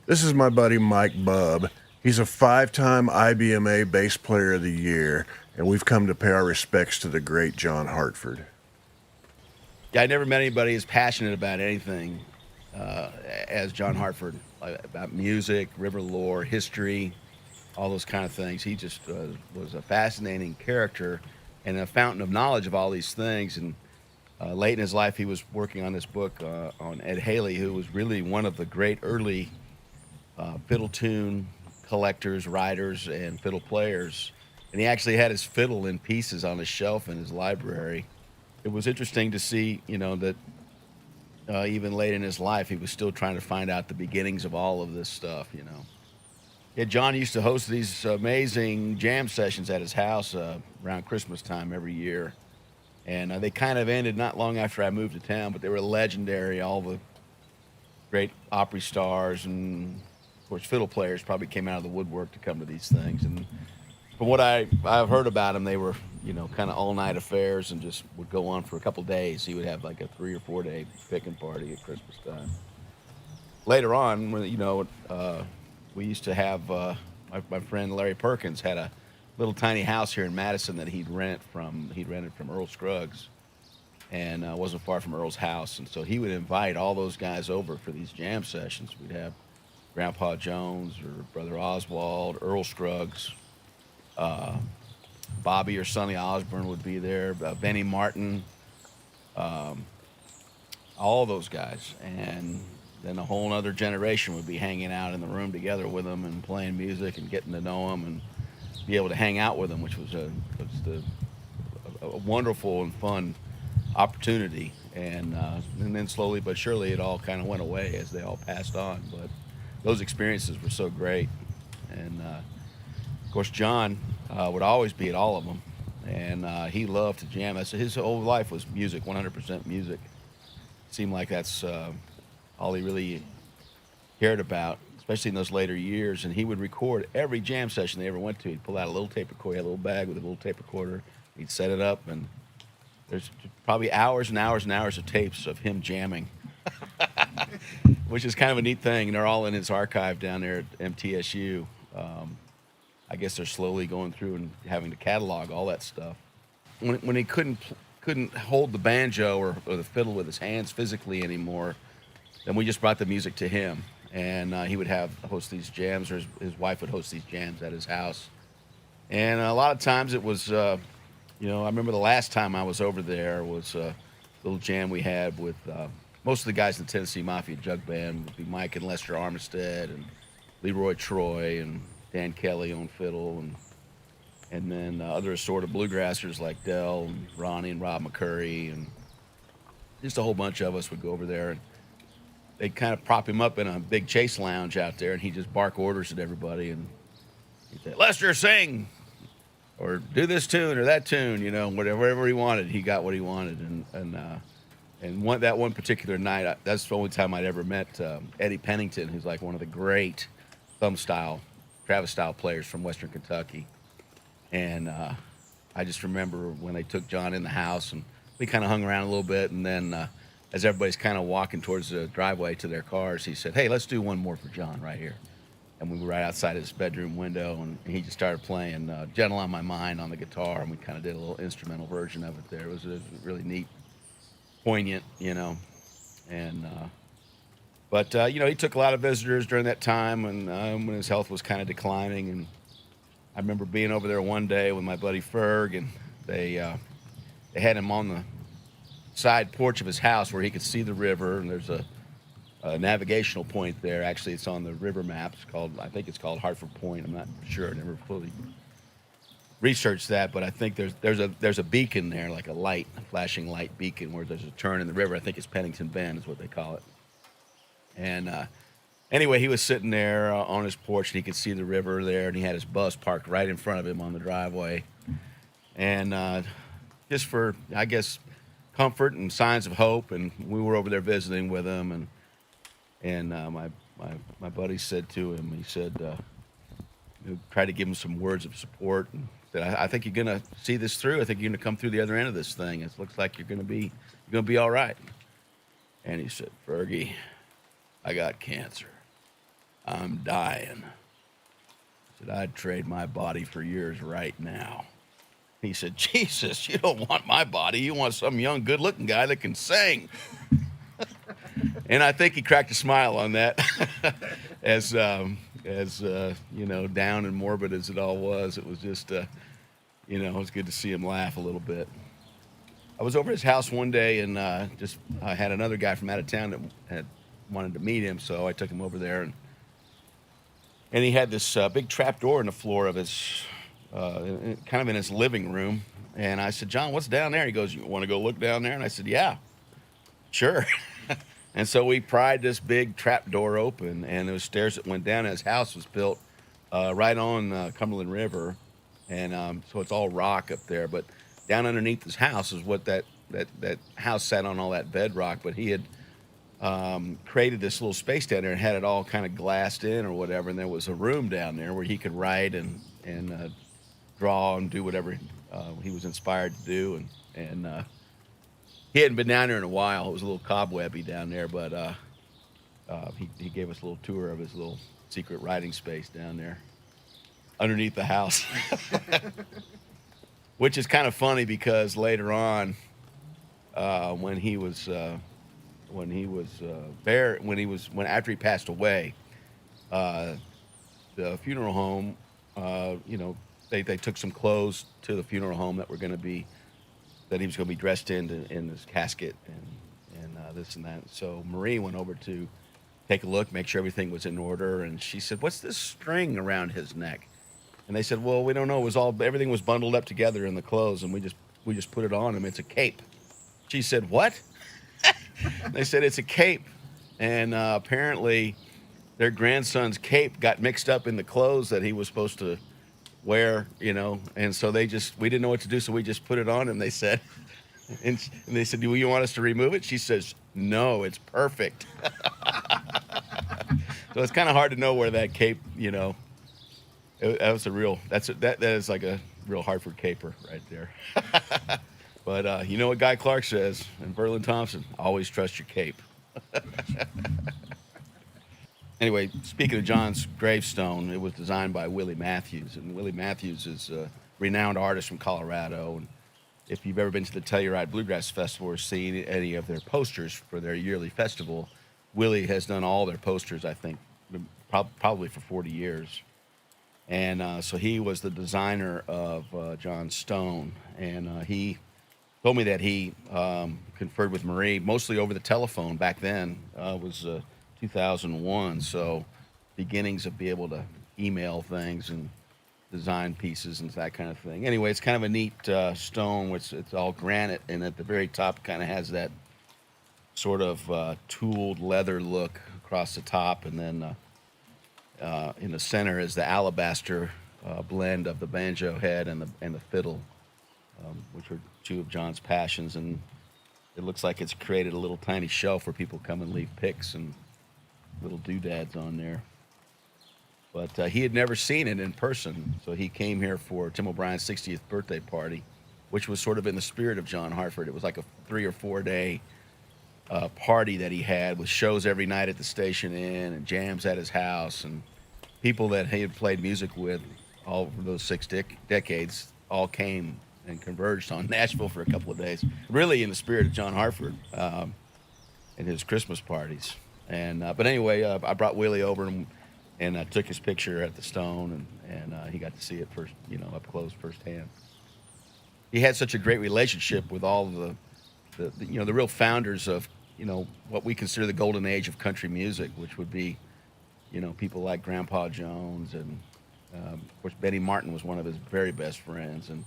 This is my buddy Mike Bub. He's a 5-time IBMA Bass Player of the Year, and we've come to pay our respects to the great John Hartford. Yeah, I never met anybody as passionate about anything as John Hartford, like, about music, river lore, history, all those kind of things. He just was a fascinating character and a fountain of knowledge of all these things. And late in his life, he was working on this book on Ed Haley, who was really one of the great early fiddle tune collectors, writers, and fiddle players. And he actually had his fiddle in pieces on his shelf in his library. It was interesting to see, that even late in his life, he was still trying to find out the beginnings of all of this stuff. Yeah, John used to host these amazing jam sessions at his house around Christmas time every year. And they kind of ended not long after I moved to town, but they were legendary. All the great Opry stars and, of course, fiddle players probably came out of the woodwork to come to these things. And from what I've heard about them, they were, kind of all-night affairs and just would go on for a couple days. He would have like a 3 or 4 day picking party at Christmas time. Later on, when we used to have my friend Larry Perkins had a little tiny house here in Madison that he'd rented from Earl Scruggs, and wasn't far from Earl's house. And so he would invite all those guys over for these jam sessions. We'd have Grandpa Jones or Brother Oswald, Earl Scruggs, Bobby or Sonny Osborne would be there, Benny Martin, all those guys. And then a whole other generation would be hanging out in the room together with them and playing music and getting to know them and be able to hang out with them, which was a wonderful and fun opportunity. And then slowly but surely it all kind of went away as they all passed on. But those experiences were so great. And of course, John would always be at all of them, and he loved to jam. His whole life was music, 100% music. Seemed like that's all he really cared about, especially in those later years. And he would record every jam session they ever went to. He'd pull out a little tape recorder, he had a little bag with a little tape recorder. He'd set it up, and there's probably hours and hours and hours of tapes of him jamming, which is kind of a neat thing. And they're all in his archive down there at MTSU. I guess they're slowly going through and having to catalog all that stuff. When he couldn't hold the banjo or the fiddle with his hands physically anymore, then we just brought the music to him, and he would host these jams, or his wife would host these jams at his house. And a lot of times it was, I remember the last time I was over there was a little jam we had with most of the guys in the Tennessee Mafia Jug Band. Would be Mike and Lester Armistead and Leroy Troy and Dan Kelly on fiddle, and then other assorted bluegrassers like Dell and Ronnie and Rob McCurry, and just a whole bunch of us would go over there, and they'd kind of prop him up in a big chase lounge out there, and he'd just bark orders at everybody, and he'd say, "Lester, sing," or "do this tune or that tune," whatever he wanted. He got what he wanted, and that one particular night, that's the only time I'd ever met Eddie Pennington, who's like one of the great thumb style, Travis style players from Western Kentucky. And I just remember when they took John in the house, and we kind of hung around a little bit, and then as everybody's kind of walking towards the driveway to their cars, he said, "Hey, let's do one more for John right here." And we were right outside his bedroom window, and he just started playing "Gentle on My Mind" on the guitar, and we kind of did a little instrumental version of it there. It was really neat, poignant, and but he took a lot of visitors during that time, and when his health was kind of declining. And I remember being over there one day with my buddy Ferg, and they had him on the side porch of his house where he could see the river, and there's a navigational point there. Actually, it's on the river maps. I think it's called Hartford Point. I'm not sure. I never fully researched that, but I think there's a beacon there, like a flashing light beacon, where there's a turn in the river. I think it's Pennington Bend is what they call it. And anyway, he was sitting there on his porch, and he could see the river there, and he had his bus parked right in front of him on the driveway. And just for, I guess, comfort and signs of hope, and we were over there visiting with him, and my buddy said to him, he said, try to give him some words of support, and said, I think you're gonna see this through. I think you're gonna come through the other end of this thing. It looks like you're gonna be all right. And he said, "Fergie, I got cancer." I'm dying. I said, I'd trade my body for yours right now. He said, Jesus, you don't want my body. You want some young, good-looking guy that can sing. And I think he cracked a smile on that. as you know, down and morbid as it all was, it was just, you know, it was good to see him laugh a little bit. I was over his house one day, and I had another guy from out of town that had wanted to meet him, so I took him over there, and he had this big trap door in the floor of his, kind of in his living room. And I said, John, what's down there? He goes, you want to go look down there? And I said, yeah, sure. And so we pried this big trap door open, and there was stairs that went down. His house was built right on Cumberland River, and so it's all rock up there. But down underneath his house is what that house sat on, all that bedrock. But he had created this little space down there and had it all kind of glassed in or whatever. And there was a room down there where he could write and draw and do whatever he was inspired to do. And he hadn't been down there in a while. It was a little cobwebby down there, but he gave us a little tour of his little secret writing space down there underneath the house. Which is kind of funny because later on, when after he passed away, the funeral home, you know, they took some clothes to the funeral home that he was going to be dressed in this casket and this and that. So Marie went over to take a look, make sure everything was in order, and she said, "What's this string around his neck?" And they said, "Well, we don't know. Everything was bundled up together in the clothes, and we just put it on him. It's a cape." She said, "What?" They said, "It's a cape," and apparently their grandson's cape got mixed up in the clothes that he was supposed to wear, you know, and so we didn't know what to do, so we just put it on him, they said. And they said, "Do you want us to remove it?" She says, "No, it's perfect." So it's kind of hard to know where that cape, you know, that is like a real Hartford caper right there. But you know what Guy Clark says, and Berlin Thompson, always trust your cape. Anyway, speaking of John's gravestone, it was designed by Willie Matthews, and Willie Matthews is a renowned artist from Colorado. And if you've ever been to the Telluride Bluegrass Festival or seen any of their posters for their yearly festival, Willie has done all their posters, I think, probably for 40 years. And so he was the designer of John's stone, and he told me that he conferred with Marie mostly over the telephone back then. Was 2001, so beginnings of being able to email things and design pieces and that kind of thing. Anyway, it's kind of a neat stone, which it's all granite, and at the very top kind of has that sort of tooled leather look across the top, and then in the center is the alabaster blend of the banjo head and the fiddle, which are two of John's passions. And it looks like it's created a little tiny shelf where people come and leave picks and little doodads on there. But he had never seen it in person, so he came here for Tim O'Brien's 60th birthday party, which was sort of in the spirit of John Hartford. It was like a 3 or 4 day party that he had with shows every night at the Station Inn and jams at his house, and people that he had played music with all over those 6 decades all came and converged on Nashville for a couple of days, really in the spirit of John Hartford and his Christmas parties. And but anyway, I brought Willie over and took his picture at the stone, and he got to see it first, you know, up close firsthand. He had such a great relationship with all of the you know, the real founders of, you know, what we consider the golden age of country music, which would be, you know, people like Grandpa Jones, and of course Benny Martin was one of his very best friends, and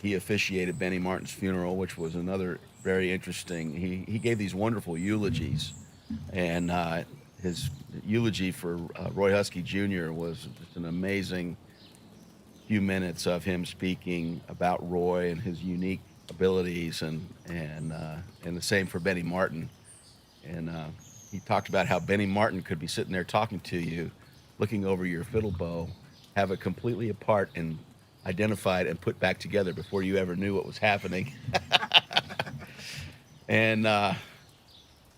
he officiated Benny Martin's funeral, which was another very interesting. He gave these wonderful eulogies, and his eulogy for Roy Husky Jr. was just an amazing few minutes of him speaking about Roy and his unique abilities, and the same for Benny Martin. And he talked about how Benny Martin could be sitting there talking to you, looking over your fiddle bow, have it completely apart and identified and put back together before you ever knew what was happening. And I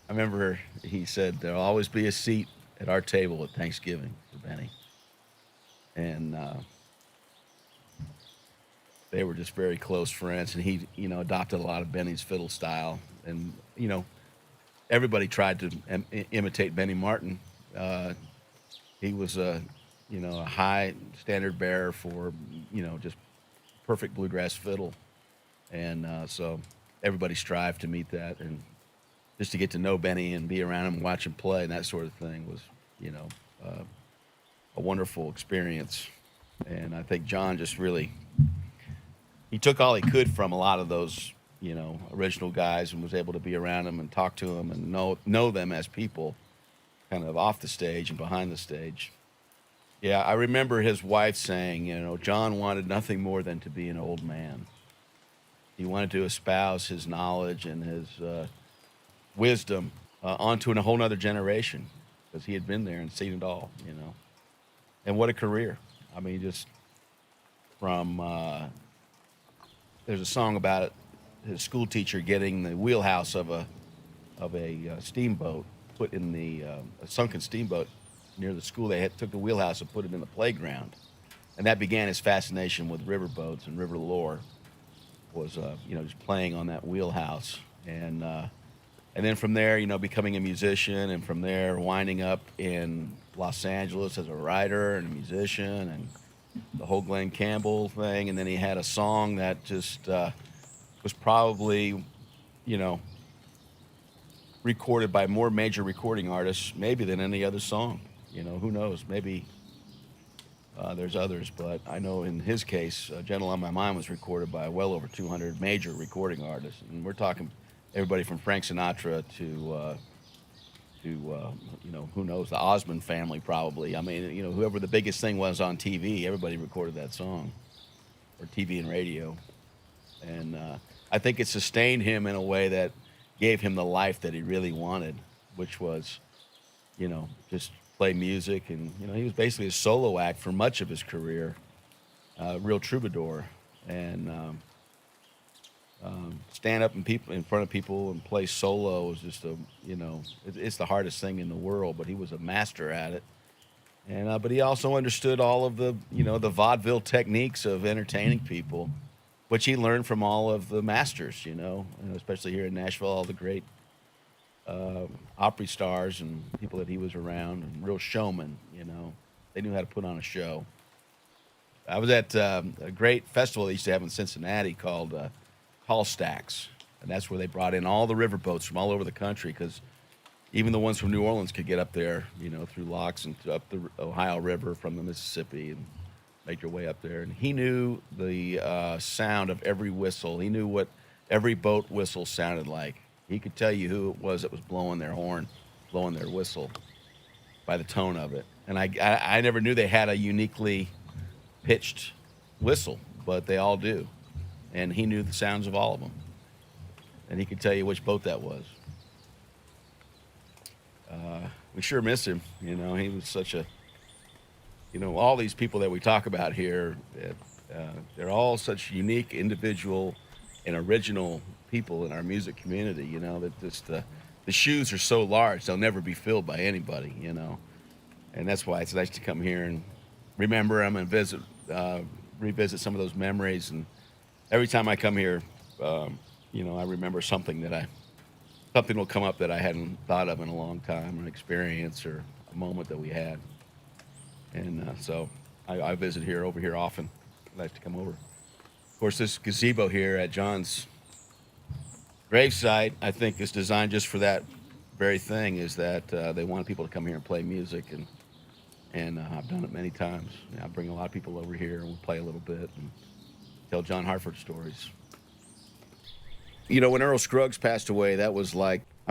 remember he said, "There'll always be a seat at our table at Thanksgiving for Benny. And they were just very close friends, and he, adopted a lot of Benny's fiddle style. And, everybody tried to imitate Benny Martin. He was a high standard bearer for, just perfect bluegrass fiddle. And so everybody strived to meet that. And just to get to know Benny and be around him and watch him play and that sort of thing was, a wonderful experience. And I think John just really, he took all he could from a lot of those, original guys, and was able to be around them and talk to them and know them as people, kind of off the stage and behind the stage. Yeah, I remember his wife saying, John wanted nothing more than to be an old man. He wanted to espouse his knowledge and his wisdom onto a whole other generation, because he had been there and seen it all, And what a career. I mean, just from, there's a song about it, his school teacher getting the wheelhouse of a steamboat put in a sunken steamboat near the school. They took the wheelhouse and put it in the playground. And that began his fascination with riverboats and river lore, was, just playing on that wheelhouse. And then from there, becoming a musician, and from there winding up in Los Angeles as a writer and a musician, and the whole Glenn Campbell thing. And then he had a song that just was probably, recorded by more major recording artists maybe than any other song. Who knows? Maybe there's others, but I know in his case, Gentle on My Mind was recorded by well over 200 major recording artists. And we're talking everybody from Frank Sinatra to who knows, the Osmond family probably. I mean, whoever the biggest thing was on TV, everybody recorded that song, or TV and radio. And I think it sustained him in a way that gave him the life that he really wanted, which was, just play music. And, he was basically a solo act for much of his career, real troubadour. And stand up in front of people and play solo is just it's the hardest thing in the world, but he was a master at it. And but he also understood all of the the vaudeville techniques of entertaining people, which he learned from all of the masters, and especially here in Nashville, all the great opera stars and people that he was around, and real showmen. They knew how to put on a show. I was at a great festival they used to have in Cincinnati called Tall Stacks, and that's where they brought in all the riverboats from all over the country, because even the ones from New Orleans could get up there, through locks and up the Ohio River from the Mississippi and make your way up there. And he knew the sound of every whistle. He knew what every boat whistle sounded like. He could tell you who it was that was blowing their horn, blowing their whistle, by the tone of it. And I never knew they had a uniquely pitched whistle, but they all do. And he knew the sounds of all of them. And he could tell you which boat that was. We sure miss him. He was such a, all these people that we talk about here, they're all such unique, individual, and original people in our music community, that just the shoes are so large, they'll never be filled by anybody, And that's why it's nice to come here and remember them and revisit some of those memories. And every time I come here, I remember something will come up that I hadn't thought of in a long time, an experience or a moment that we had. And so I visit over here often. I like to come over. Of course, this gazebo here at John's gravesite, I think, is designed just for that very thing, is that they want people to come here and play music. And I've done it many times. I bring a lot of people over here, and we'll play a little bit and tell John Hartford stories. When Earl Scruggs passed away, that was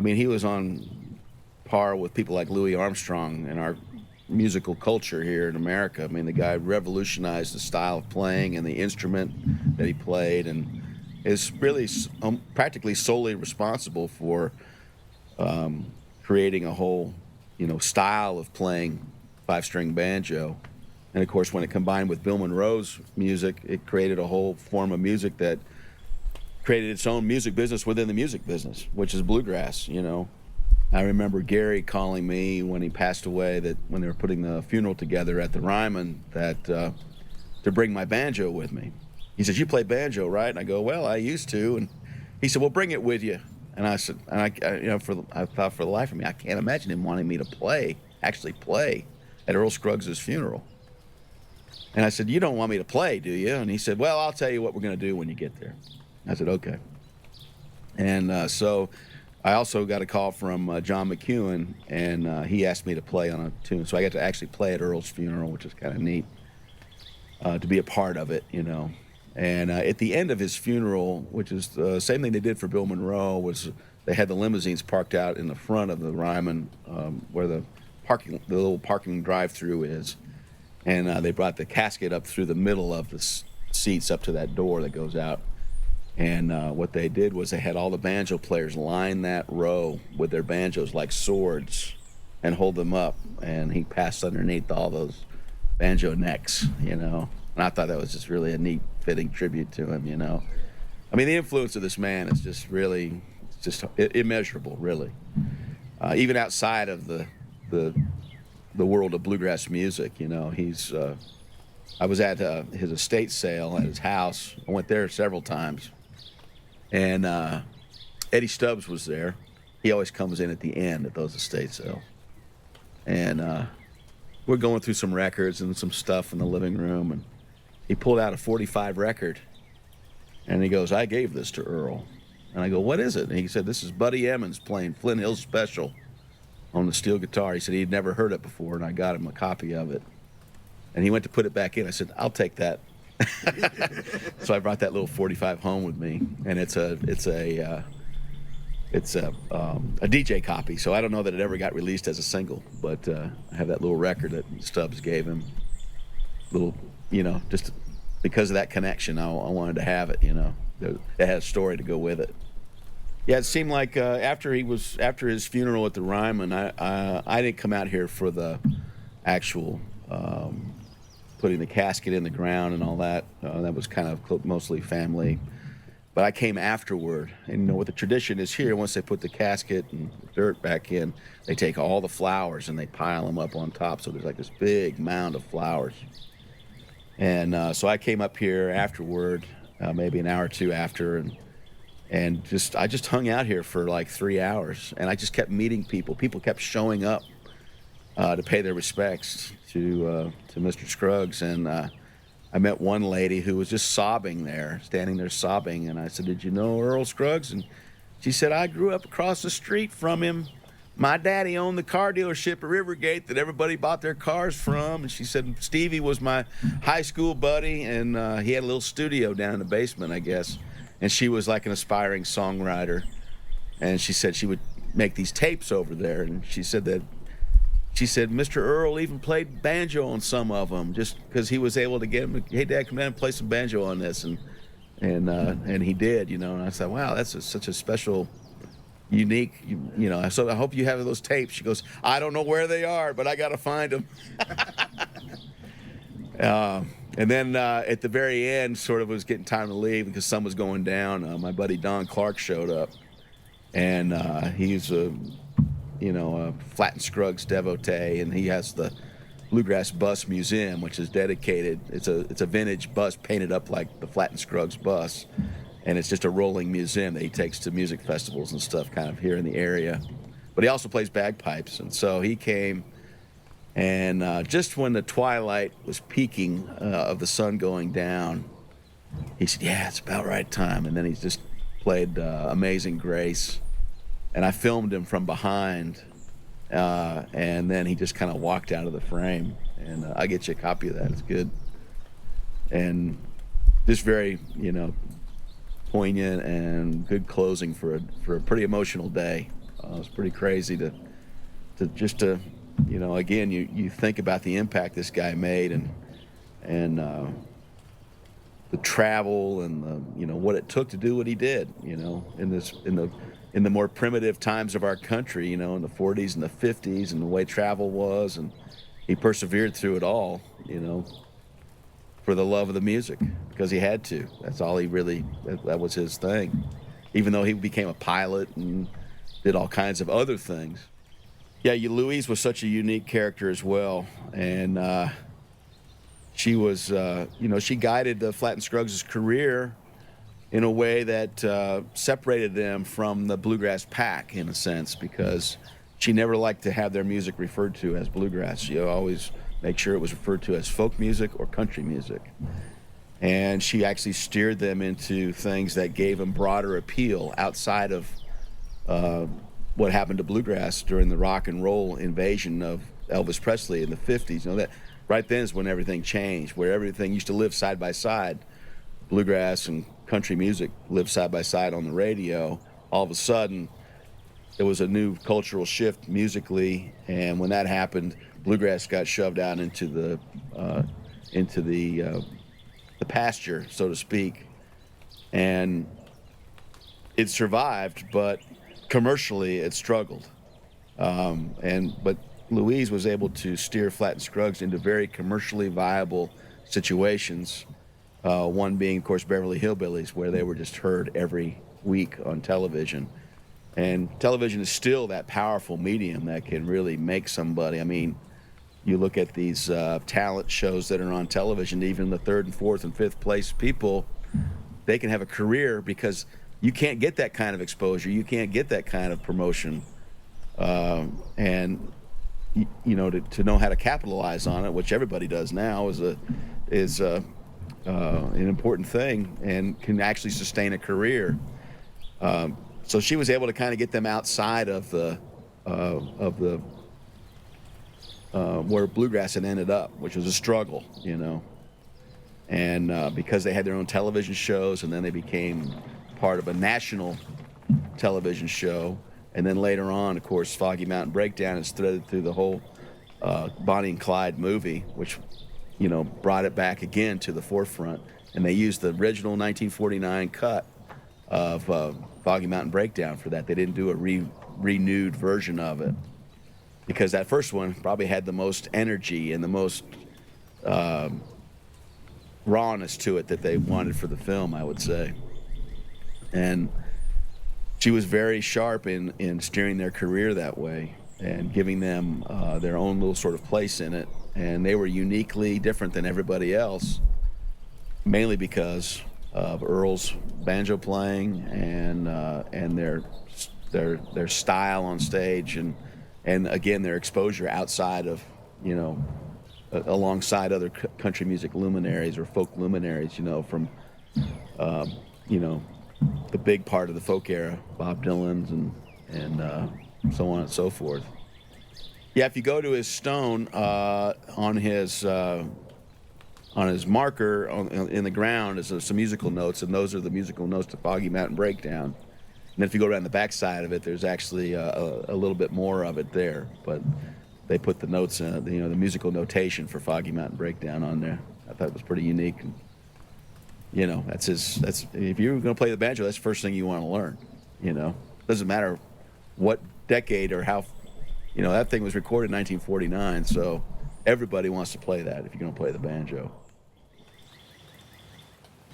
he was on par with people like Louis Armstrong in our musical culture here in America. The guy revolutionized the style of playing and the instrument that he played, and is really practically solely responsible for creating a whole, style of playing five-string banjo. And of course, when it combined with Bill Monroe's music, it created a whole form of music that created its own music business within the music business, which is bluegrass, I remember Gary calling me when he passed away, that when they were putting the funeral together at the Ryman, that to bring my banjo with me. He says, "You play banjo, right?" And I go, "Well, I used to." And he said, "Well, bring it with you." And I said, and I thought for the life of me, I can't imagine him wanting me to actually play at Earl Scruggs' funeral. And I said, "You don't want me to play, do you?" And he said, "Well, I'll tell you what we're going to do when you get there." I said, "Okay." And so I also got a call from John McEwen, and he asked me to play on a tune. So I got to actually play at Earl's funeral, which is kind of neat, to be a part of it, And at the end of his funeral, which is the same thing they did for Bill Monroe, was they had the limousines parked out in the front of the Ryman, where the little parking drive-through is. And they brought the casket up through the middle of the seats up to that door that goes out. And what they did was they had all the banjo players line that row with their banjos like swords and hold them up. And he passed underneath all those banjo necks, And I thought that was just really a neat, fitting tribute to him, I mean, the influence of this man is just really, just immeasurable, really. Even outside of the world of bluegrass music, I was at his estate sale at his house. I went there several times. And Eddie Stubbs was there. He always comes in at the end at those estate sales. And we're going through some records and some stuff in the living room, and he pulled out a 45 record, and he goes, "I gave this to Earl." And I go, "What is it?" And he said, "This is Buddy Emmons playing Flint Hills Special on the steel guitar." He said he'd never heard it before, and I got him a copy of it. And he went to put it back in. I said, "I'll take that." So I brought that little 45 home with me, and it's a DJ copy. So I don't know that it ever got released as a single, but I have that little record that Stubbs gave him. Little, just because of that connection, I wanted to have it. It had a story to go with it. Yeah, it seemed like after his funeral at the Ryman, I didn't come out here for the actual putting the casket in the ground and all that. That was kind of mostly family. But I came afterward, and what the tradition is here, once they put the casket and dirt back in, they take all the flowers and they pile them up on top. So there's like this big mound of flowers. And so I came up here afterward, maybe an hour or two after, and I just hung out here for like 3 hours, and I just kept meeting people. People kept showing up to pay their respects to Mr. Scruggs, and I met one lady who was just sobbing there, standing there sobbing, and I said, "Did you know Earl Scruggs?" And she said, "I grew up across the street from him. My daddy owned the car dealership at Rivergate that everybody bought their cars from." And she said, "Stevie was my high school buddy, and he had a little studio down in the basement, I guess." And she was like an aspiring songwriter, and she said she would make these tapes over there, and she said Mr. Earl even played banjo on some of them, just because he was able to get him. "Hey, Dad, come down and play some banjo on this," and he did, And I thought, wow, that's such a special, unique, So I hope you have those tapes. She goes, "I don't know where they are, but I got to find them." And then at the very end, sort of was getting time to leave because sun was going down. My buddy Don Clark showed up, and he's a Flatt and Scruggs devotee, and he has the Bluegrass Bus Museum, which is dedicated. It's a vintage bus painted up like the Flatt and Scruggs bus, and it's just a rolling museum that he takes to music festivals and stuff kind of here in the area. But he also plays bagpipes, and so he came, and just when the twilight was peaking of the sun going down, he said, "Yeah, it's about right time," and then he just played Amazing Grace. And I filmed him from behind, and then he just kind of walked out of the frame. And I'll get you a copy of that. It's good. And just very, poignant and good closing for a pretty emotional day. It was pretty crazy to again, you think about the impact this guy made, and the travel and what it took to do what he did, in the more primitive times of our country, in the 40s and the 50s, and the way travel was, and he persevered through it all, for the love of the music, because he had to. That's all he really, that was his thing. Even though he became a pilot and did all kinds of other things. Yeah, Louise was such a unique character as well, and she was, she guided the Flatt and Scruggs' career in a way that separated them from the bluegrass pack, in a sense, because she never liked to have their music referred to as bluegrass. She always make sure it was referred to as folk music or country music. And she actually steered them into things that gave them broader appeal outside of what happened to bluegrass during the rock and roll invasion of Elvis Presley in the 50s. That right then is when everything changed, where everything used to live side by side. Bluegrass and country music lived side by side on the radio. All of a sudden, there was a new cultural shift musically, and when that happened, bluegrass got shoved out into the pasture, so to speak, and it survived, but commercially it struggled. But Louise was able to steer Flatt and Scruggs into very commercially viable situations. One being, of course, Beverly Hillbillies, where they were just heard every week on television. And television is still that powerful medium that can really make somebody. I mean, you look at these talent shows that are on television, even the third and fourth and fifth place people, they can have a career because you can't get that kind of exposure. You can't get that kind of promotion. And to know how to capitalize on it, which everybody does now, is an important thing and can actually sustain a career. So she was able to kind of get them outside of the where bluegrass had ended up, which was a struggle, And because they had their own television shows, and then they became part of a national television show, and then later on, of course, Foggy Mountain Breakdown is threaded through the whole Bonnie and Clyde movie, which brought it back again to the forefront. And they used the original 1949 cut of Foggy Mountain Breakdown for that. They didn't do a renewed version of it, because that first one probably had the most energy and the most rawness to it that they wanted for the film, I would say. And she was very sharp in steering their career that way and giving them their own little sort of place in it. And they were uniquely different than everybody else, mainly because of Earl's banjo playing and their style on stage, and again their exposure outside of alongside other country music luminaries or folk luminaries, from the big part of the folk era, Bob Dylan's and so on and so forth. Yeah, if you go to his stone on his marker in the ground is some musical notes, and those are the musical notes to Foggy Mountain Breakdown. And then if you go around the back side of it, there's actually a little bit more of it there. But they put the notes, the musical notation for Foggy Mountain Breakdown on there. I thought it was pretty unique. And, that's if you're going to play the banjo, that's the first thing you want to learn. Doesn't matter what decade or how. That thing was recorded in 1949, so everybody wants to play that if you're going to play the banjo.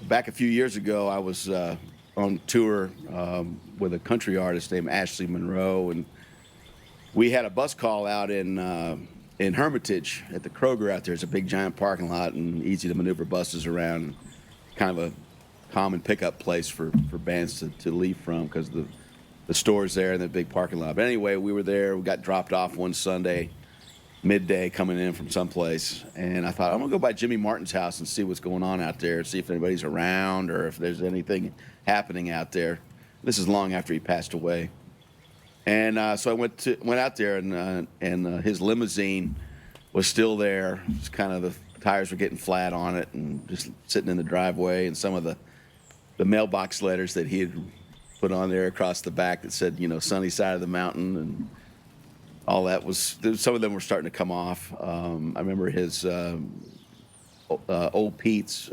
Back a few years ago, I was on tour with a country artist named Ashley Monroe, and we had a bus call out in Hermitage at the Kroger out there. It's a big giant parking lot and easy to maneuver buses around, kind of a common pickup place for bands to leave from because the store's there in the big parking lot. But anyway, we were there. We got dropped off one Sunday midday coming in from someplace, and I thought, I'm gonna go by Jimmy Martin's house and see what's going on out there, see if anybody's around or if there's anything happening out there. This is long after he passed away. And so I went out there, and his limousine was still there. It's kind of the tires were getting flat on it and just sitting in the driveway, and some of the mailbox letters that he had put on there across the back that said, sunny side of the mountain, and all that some of them were starting to come off. I remember his old Pete's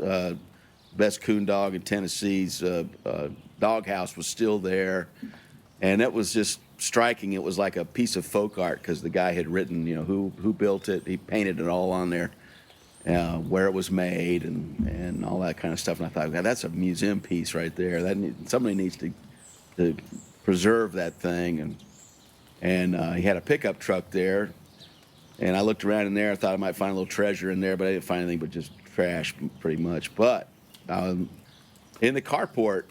best coon dog in Tennessee's doghouse was still there, and it was just striking. It was like a piece of folk art because the guy had written, who built it. He painted it all on there, where it was made, and all that kind of stuff. And I thought, God, that's a museum piece right there. Somebody needs to preserve that thing. And and he had a pickup truck there. And I looked around in there. I thought I might find a little treasure in there, but I didn't find anything but just trash, pretty much. But in the carport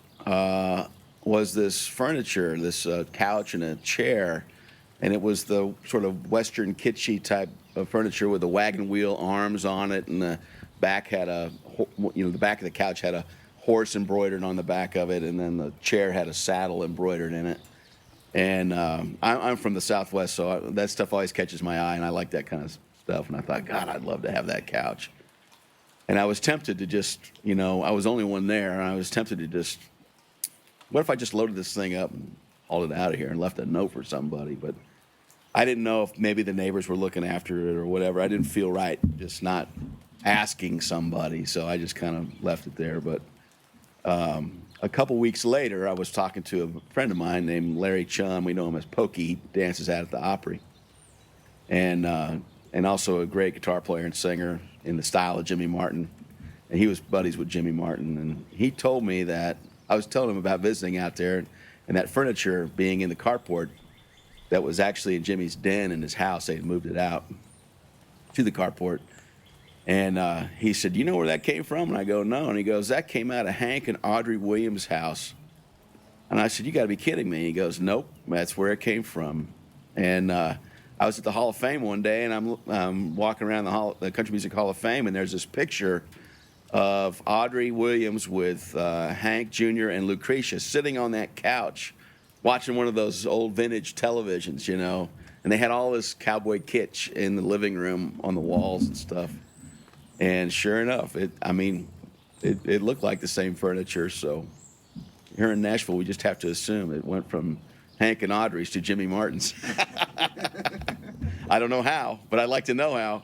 was this furniture, this couch and a chair, and it was the sort of Western kitschy type of furniture with the wagon wheel arms on it, and the back had the back of the couch had a horse embroidered on the back of it, and then the chair had a saddle embroidered in it. And I'm from the Southwest, so that stuff always catches my eye, and I like that kind of stuff. And I thought, God, I'd love to have that couch. And I was tempted to just, I was only one there, and I was tempted to just, what if I just loaded this thing up and hauled it out of here and left a note for somebody? But I didn't know if maybe the neighbors were looking after it or whatever. I didn't feel right just not asking somebody, so I just kind of left it there. But a couple weeks later, I was talking to a friend of mine named Larry Chum. We know him as Pokey. He dances out at the Opry. And also a great guitar player and singer in the style of Jimmy Martin. And he was buddies with Jimmy Martin. And he told me that, I was telling him about visiting out there and that furniture being in the carport that was actually in Jimmy's den in his house. They had moved it out to the carport. And he said, "You know where that came from?" And I go, "No." And he goes, "That came out of Hank and Audrey Williams' house." And I said, "You got to be kidding me." He goes, "Nope, that's where it came from." And I was at the Hall of Fame one day, and I'm walking around the Country Music Hall of Fame, and there's this picture of Audrey Williams with Hank Jr. and Lucretia sitting on that couch watching one of those old vintage televisions, And they had all this cowboy kitsch in the living room on the walls and stuff. And sure enough, it looked like the same furniture. So here in Nashville, we just have to assume it went from Hank and Audrey's to Jimmy Martin's. I don't know how, but I'd like to know how.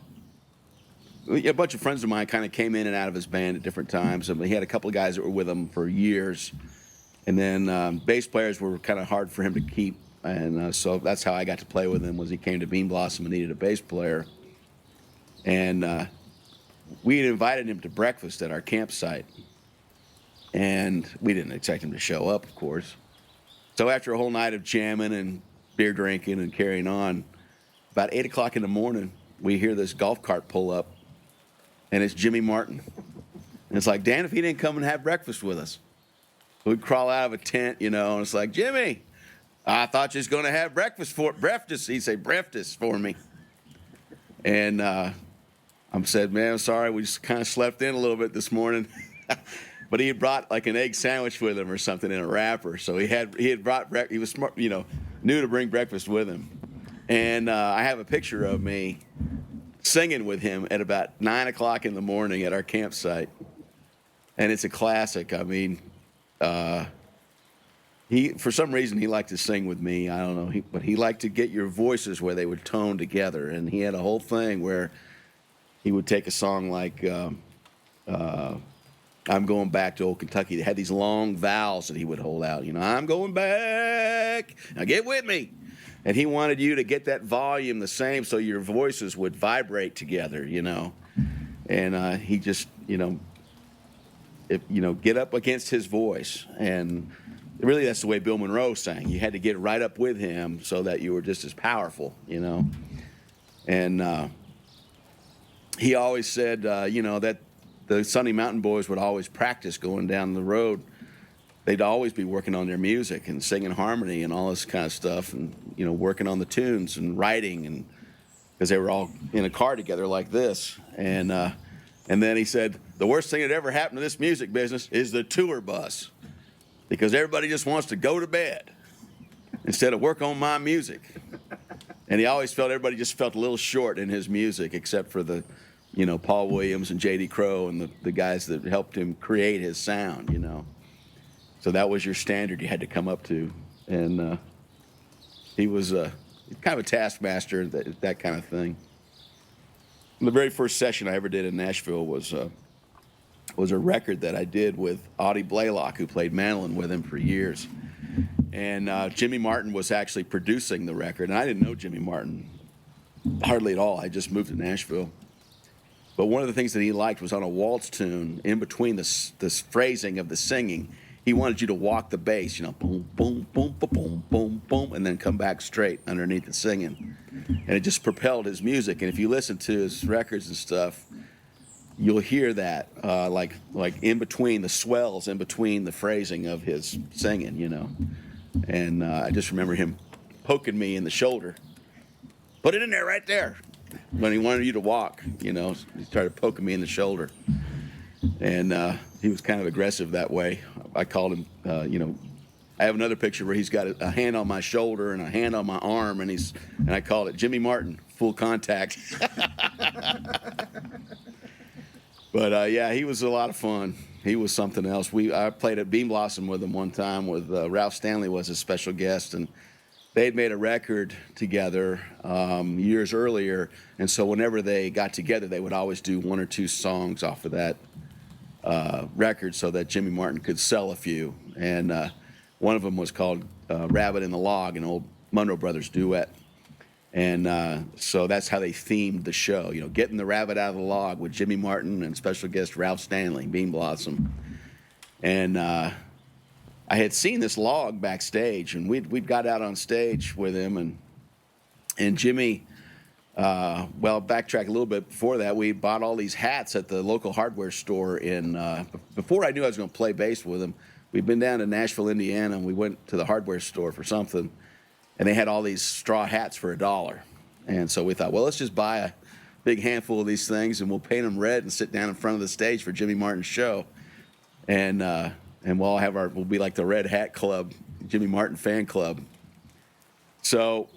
A bunch of friends of mine kind of came in and out of his band at different times. And he had a couple of guys that were with him for years. And then bass players were kind of hard for him to keep. And so that's how I got to play with him, was he came to Bean Blossom and needed a bass player. And we had invited him to breakfast at our campsite, and we didn't expect him to show up, of course. So after a whole night of jamming and beer drinking and carrying on, about 8 o'clock in the morning, we hear this golf cart pull up, and it's Jimmy Martin. And it's like, Dan, if he didn't come and have breakfast with us. We'd crawl out of a tent, and it's like, Jimmy, I thought you was going to have breakfast. He'd say, breakfast for me. And I said, man, I'm sorry, we just kind of slept in a little bit this morning. But he had brought like an egg sandwich with him or something in a wrapper. So he had brought he was smart, knew to bring breakfast with him. And I have a picture of me singing with him at about 9 o'clock in the morning at our campsite. And it's a classic. I mean, for some reason, he liked to sing with me. I don't know, but he liked to get your voices where they would tone together. And he had a whole thing where he would take a song like I'm Going Back to Old Kentucky. They had these long vowels that he would hold out. I'm going back. Now get with me. And he wanted you to get that volume the same so your voices would vibrate together, And he just, get up against his voice. And really that's the way Bill Monroe sang. You had to get right up with him so that you were just as powerful, And he always said, that the Sunny Mountain Boys would always practice going down the road. They'd always be working on their music and singing harmony and all this kind of stuff, and working on the tunes and writing, and because they were all in a car together like this. And then he said, the worst thing that ever happened to this music business is the tour bus, because everybody just wants to go to bed instead of work on my music. And he always felt everybody just felt a little short in his music, except for the Paul Williams and J.D. Crowe and the guys that helped him create his sound, So that was your standard you had to come up to. And he was kind of a taskmaster, that kind of thing. The very first session I ever did in Nashville was a record that I did with Audie Blaylock, who played mandolin with him for years. And Jimmy Martin was actually producing the record. And I didn't know Jimmy Martin hardly at all. I just moved to Nashville. But one of the things that he liked was on a waltz tune, in between the phrasing of the singing, he wanted you to walk the bass, boom, boom, boom, boom, boom, boom, boom, and then come back straight underneath the singing. And it just propelled his music. And if you listen to his records and stuff, you'll hear that like in between the swells, in between the phrasing of his singing, And I just remember him poking me in the shoulder. Put it in there, right there. When he wanted you to walk, he started poking me in the shoulder. And he was kind of aggressive that way. I called him, I have another picture where he's got a hand on my shoulder and a hand on my arm, and I called it Jimmy Martin, full contact. But yeah, he was a lot of fun. He was something else. I played at Bean Blossom with him one time with Ralph Stanley was a special guest, and they had made a record together years earlier, and so whenever they got together, they would always do one or two songs off of that record so that Jimmy Martin could sell a few. And one of them was called Rabbit in the Log, an old Monroe Brothers duet. And so that's how they themed the show, getting the rabbit out of the log with Jimmy Martin and special guest Ralph Stanley, Bean Blossom. And I had seen this log backstage, and we'd got out on stage with him, and Jimmy, backtrack a little bit before that, we bought all these hats at the local hardware store before I knew I was going to play bass with him. We'd been down to Nashville, Indiana, and we went to the hardware store for something. And they had all these straw hats for $1. And so we thought, well, let's just buy a big handful of these things and we'll paint them red and sit down in front of the stage for Jimmy Martin's show. And we'll be like the Red Hat Club, Jimmy Martin fan club. So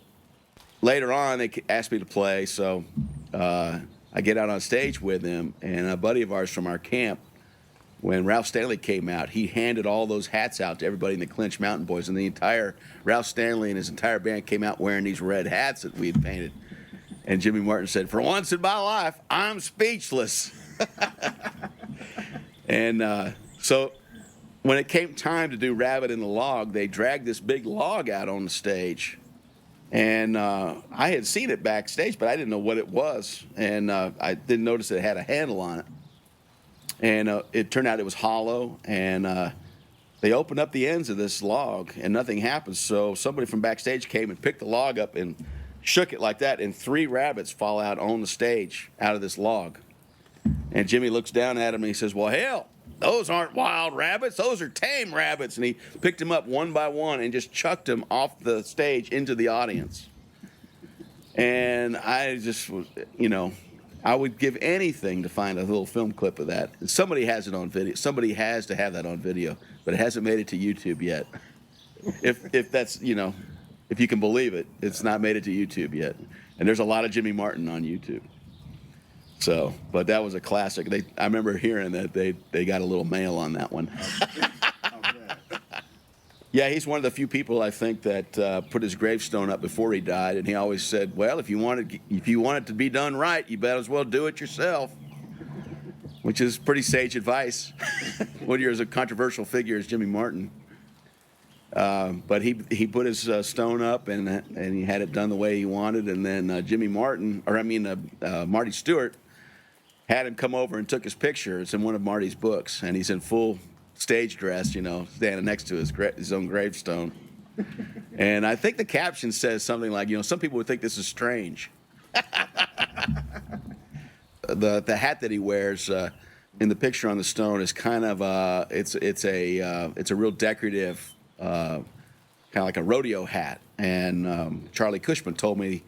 later on, they asked me to play. So I get out on stage with him, and a buddy of ours from our camp, when Ralph Stanley came out, he handed all those hats out to everybody in the Clinch Mountain Boys, and the entire Ralph Stanley and his entire band came out wearing these red hats that we had painted. And Jimmy Martin said, "For once in my life, I'm speechless." And so when it came time to do Rabbit in the Log, they dragged this big log out on the stage. And I had seen it backstage, but I didn't know what it was. And I didn't notice it had a handle on it. And it turned out it was hollow, and they opened up the ends of this log, and nothing happened. So somebody from backstage came and picked the log up and shook it like that, and 3 rabbits fall out on the stage out of this log. And Jimmy looks down at him, and he says, "Well, hell, those aren't wild rabbits. Those are tame rabbits." And he picked them up one by one and just chucked them off the stage into the audience. And I just was, I would give anything to find a little film clip of that. Somebody has it on video. Somebody has to have that on video, but it hasn't made it to YouTube yet. If that's, if you can believe it, it's not made it to YouTube yet. And there's a lot of Jimmy Martin on YouTube. So, but that was a classic. I remember hearing that they got a little mail on that one. Yeah, he's one of the few people I think that put his gravestone up before he died, and he always said, "Well, if you want it to be done right, you better as well do it yourself," which is pretty sage advice when you're as a controversial figure as Jimmy Martin. But he put his stone up, and he had it done the way he wanted, and then Marty Stewart had him come over and took his picture. It's in one of Marty's books, and he's in full stage dress, standing next to his own gravestone. And I think the caption says something like, some people would think this is strange. The hat that he wears in the picture on the stone is kind of it's a real decorative kind of like a rodeo hat. And Charlie Cushman told me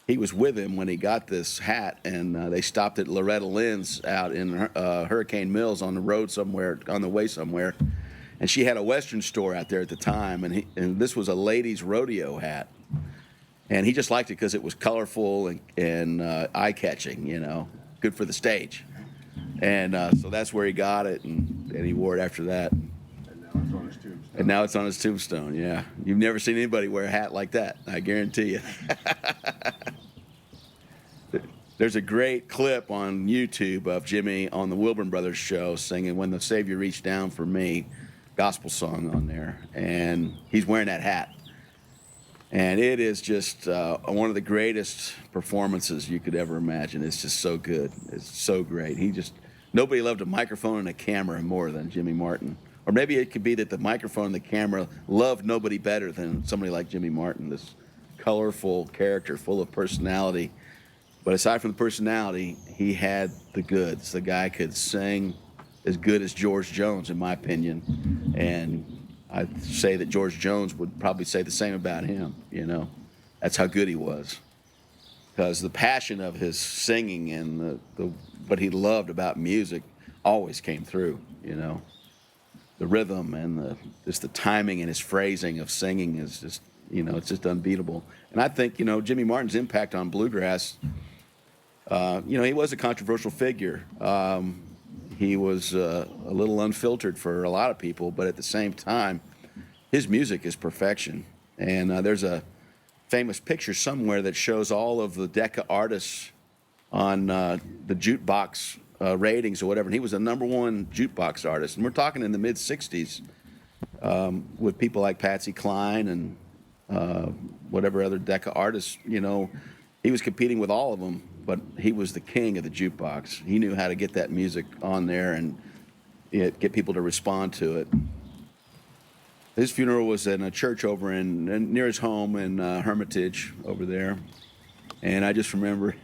he was with him when he got this hat, and they stopped at Loretta Lynn's out in Hurricane Mills on the road somewhere, on the way somewhere, and she had a Western store out there at the time, and this was a ladies' rodeo hat, and he just liked it because it was colorful and eye-catching, good for the stage, and so that's where he got it, and he wore it after that. And now it's on his tombstone, yeah. You've never seen anybody wear a hat like that, I guarantee you. There's a great clip on YouTube of Jimmy on the Wilburn Brothers show singing "When the Savior Reached Down for Me," gospel song on there. And he's wearing that hat. And it is just one of the greatest performances you could ever imagine. It's just so good. It's so great. Nobody loved a microphone and a camera more than Jimmy Martin. Or maybe it could be that the microphone and the camera loved nobody better than somebody like Jimmy Martin, this colorful character full of personality. But aside from the personality, he had the goods. The guy could sing as good as George Jones, in my opinion. And I'd say that George Jones would probably say the same about him, you know. That's how good he was. Because the passion of his singing and what he loved about music always came through, you know. The rhythm and just the timing and his phrasing of singing is just, you know, it's just unbeatable. And I think, you know, Jimmy Martin's impact on bluegrass, you know, he was a controversial figure. He was a little unfiltered for a lot of people, but at the same time, his music is perfection. And there's a famous picture somewhere that shows all of the Decca artists on the jukebox ratings or whatever. And he was the #1 jukebox artist. And we're talking in the mid-'60s with people like Patsy Cline and whatever other Decca artists, you know. He was competing with all of them, but he was the king of the jukebox. He knew how to get that music on there and get people to respond to it. His funeral was in a church over near his home in Hermitage over there. And I just remember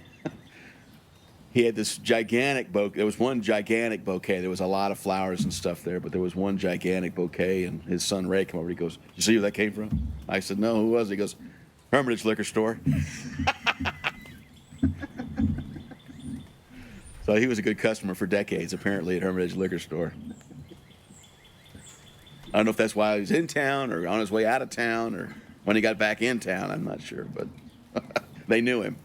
he had this gigantic bouquet. There was one gigantic bouquet. There was a lot of flowers and stuff there, but there was one gigantic bouquet. And his son Ray came over. He goes, "You see where that came from?" I said, "No, who was it?" He goes, "Hermitage Liquor Store." So he was a good customer for decades, apparently, at Hermitage Liquor Store. I don't know if that's why he was in town or on his way out of town or when he got back in town. I'm not sure, but they knew him.